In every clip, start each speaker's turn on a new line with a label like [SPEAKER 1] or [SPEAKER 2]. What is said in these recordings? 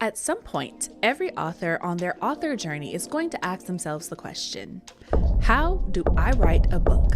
[SPEAKER 1] At some point, every author on their author journey is going to ask themselves the question, how do I write a book?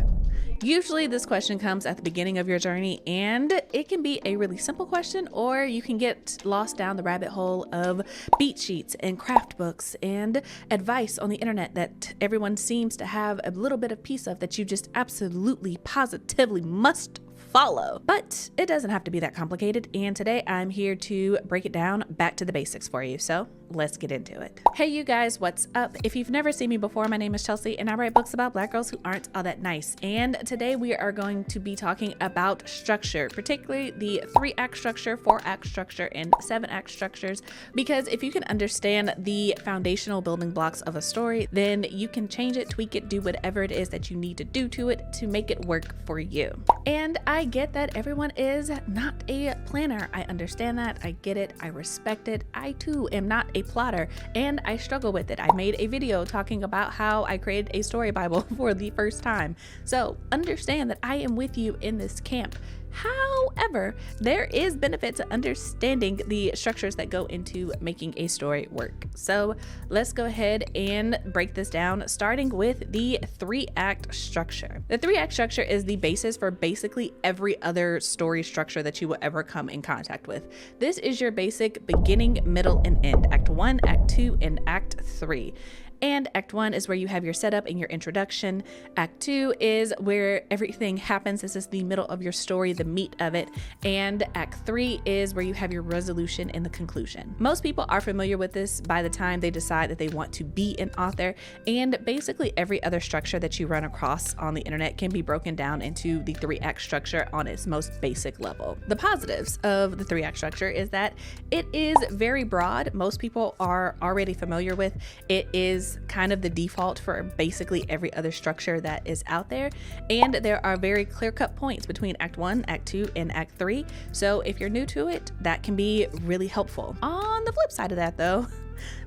[SPEAKER 1] Usually this question comes at the beginning of your journey, and it can be a really simple question, or you can get lost down the rabbit hole of beat sheets and craft books and advice on the internet that everyone seems to have a little bit of piece of that you just absolutely positively must follow. But it doesn't have to be that complicated, and today I'm here to break it down back to the basics for you. So let's get into it. Hey you guys, what's up? If you've never seen me before, my name is Chelsea and I write books about Black girls who aren't all that nice. And today we are going to be talking about structure, particularly the 3-act structure, 4-act structure, and 7-act structures, because if you can understand the foundational building blocks of a story, then you can change it, tweak it, do whatever it is that you need to do to it to make it work for you. And I get that everyone is not a planner. I understand that. I get it. I respect it. I too am not a plotter, and I struggle with it. I made a video talking about how I created a story Bible for the first time. So understand that I am with you in this camp. However, there is benefit to understanding the structures that go into making a story work. So let's go ahead and break this down, starting with the 3-act structure. The 3-act structure is the basis for basically every other story structure that you will ever come in contact with. This is your basic beginning, middle, and end. Act 1, Act 2, and Act 3. And Act 1 is where you have your setup and your introduction. Act 2 is where everything happens. This is the middle of your story, the meat of it. And Act 3 is where you have your resolution and the conclusion. Most people are familiar with this by the time they decide that they want to be an author. And basically every other structure that you run across on the internet can be broken down into the 3-act structure on its most basic level. The positives of the 3-act structure is that it is very broad. Most people are already familiar with it. Is kind of the default for basically every other structure that is out there, and there are very clear-cut points between Act 1, Act 2, and Act 3. So if you're new to it, that can be really helpful. On the flip side of that though,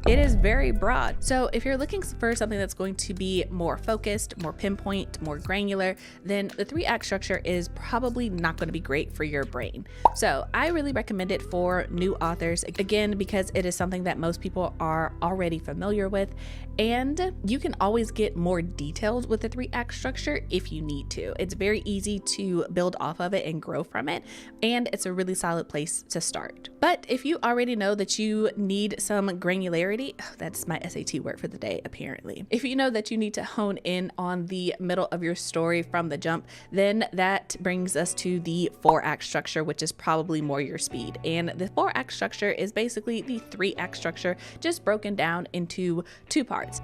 [SPEAKER 1] it is very broad. So if you're looking for something that's going to be more focused, more pinpoint, more granular, then the 3-act structure is probably not going to be great for your brain. So I really recommend it for new authors, again, because it is something that most people are already familiar with, and you can always get more detailed with the 3-act structure if you need to. It's very easy to build off of it and grow from it, and it's a really solid place to start. But if you already know that you need some granularity, that's my SAT word for the day, apparently. If you know that you need to hone in on the middle of your story from the jump, then that brings us to the 4-act structure, which is probably more your speed. And the 4-act structure is basically the 3-act structure, just broken down into 2 parts.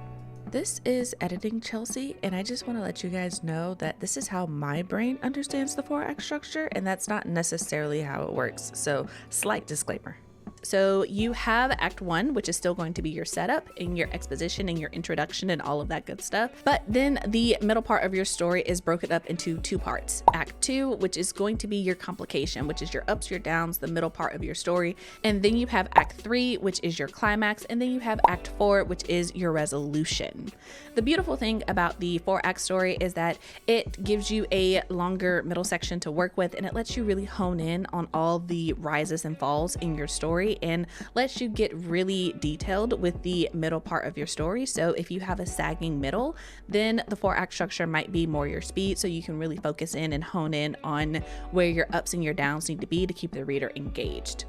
[SPEAKER 1] This is Editing Chelsea, and I just want to let you guys know that this is how my brain understands the 4-act structure, and that's not necessarily how it works. So, slight disclaimer. So you have Act 1, which is still going to be your setup and your exposition and your introduction and all of that good stuff. But then the middle part of your story is broken up into 2 parts. Act 2, which is going to be your complication, which is your ups, your downs, the middle part of your story. And then you have Act 3, which is your climax. And then you have Act 4, which is your resolution. The beautiful thing about the 4-act story is that it gives you a longer middle section to work with, and it lets you really hone in on all the rises and falls in your story, and lets you get really detailed with the middle part of your story. So if you have a sagging middle, then the 4-act structure might be more your speed, so you can really focus in and hone in on where your ups and your downs need to be to keep the reader engaged.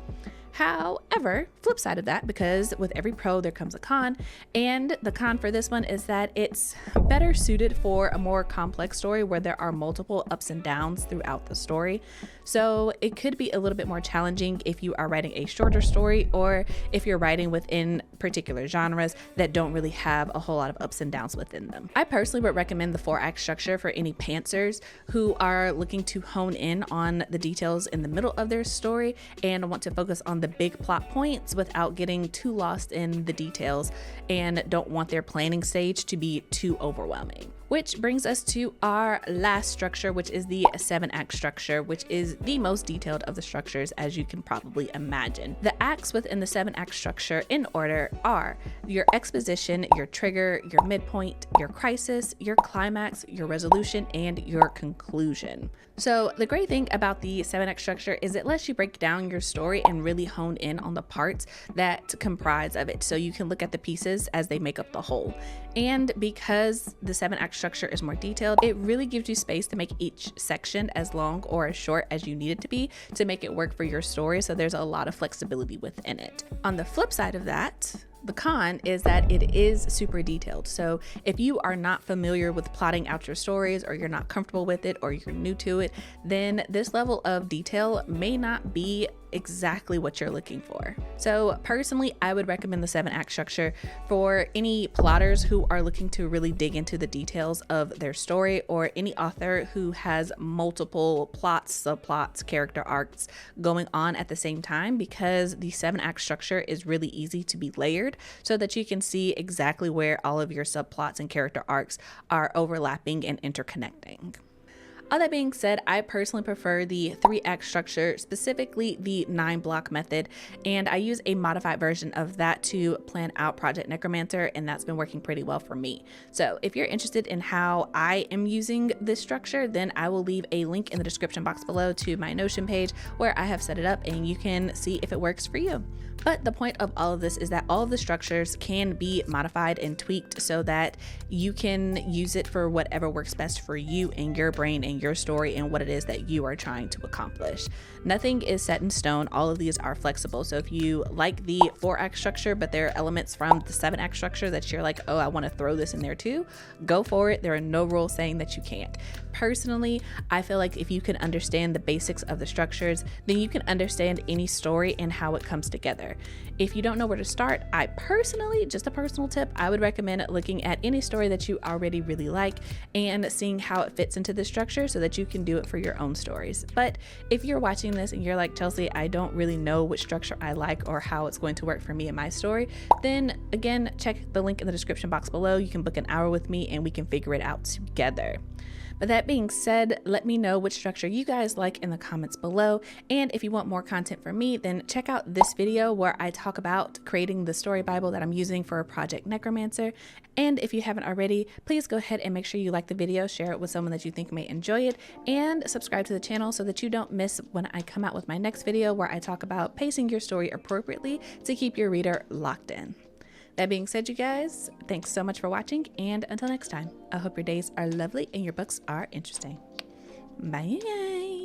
[SPEAKER 1] However, flip side of that, because with every pro there comes a con, and the con for this one is that it's better suited for a more complex story where there are multiple ups and downs throughout the story. So it could be a little bit more challenging if you are writing a shorter story, or if you're writing within particular genres that don't really have a whole lot of ups and downs within them. I personally would recommend the 4-act structure for any pantsers who are looking to hone in on the details in the middle of their story and want to focus on the big plot points without getting too lost in the details, and don't want their planning stage to be too overwhelming. Which brings us to our last structure, which is the 7-act structure, which is the most detailed of the structures, as you can probably imagine. The acts within the 7-act structure in order are your exposition, your trigger, your midpoint, your crisis, your climax, your resolution, and your conclusion. So the great thing about the 7-act structure is it lets you break down your story and really hone in on the parts that comprise of it, so you can look at the pieces as they make up the whole. And because the 7-act structure is more detailed, it really gives you space to make each section as long or as short as you need it to be to make it work for your story, so there's a lot of flexibility within it. On the flip side of that, the con is that it is super detailed. So if you are not familiar with plotting out your stories, or you're not comfortable with it, or you're new to it, then this level of detail may not be exactly what you're looking for. So personally, I would recommend the 7-act structure for any plotters who are looking to really dig into the details of their story, or any author who has multiple plots, subplots, character arcs going on at the same time, because the 7-act structure is really easy to be layered so that you can see exactly where all of your subplots and character arcs are overlapping and interconnecting. All that being said, I personally prefer the 3-act structure, specifically the 9-block method, and I use a modified version of that to plan out Project Necromancer, and that's been working pretty well for me. So if you're interested in how I am using this structure, then I will leave a link in the description box below to my Notion page where I have set it up, and you can see if it works for you. But the point of all of this is that all of the structures can be modified and tweaked so that you can use it for whatever works best for you and your brain and your story and what it is that you are trying to accomplish. Nothing is set in stone. All of these are flexible. So if you like the 4-act structure, but there are elements from the 7-act structure that you're like, oh, I want to throw this in there too, go for it. There are no rules saying that you can't. Personally, I feel like if you can understand the basics of the structures, then you can understand any story and how it comes together. If you don't know where to start, I personally, just a personal tip, I would recommend looking at any story that you already really like and seeing how it fits into the structure so that you can do it for your own stories. But if you're watching this and you're like, Chelsea, I don't really know which structure I like or how it's going to work for me and my story, then again, check the link in the description box below. You can book an hour with me and we can figure it out together. But that being said, let me know which structure you guys like in the comments below. And if you want more content from me, then check out this video where I talk about creating the story Bible that I'm using for Project Necromancer. And if you haven't already, please go ahead and make sure you like the video, share it with someone that you think may enjoy it, and subscribe to the channel so that you don't miss when I come out with my next video where I talk about pacing your story appropriately to keep your reader locked in. That being said, you guys, thanks so much for watching, and until next time, I hope your days are lovely and your books are interesting. Bye, guys.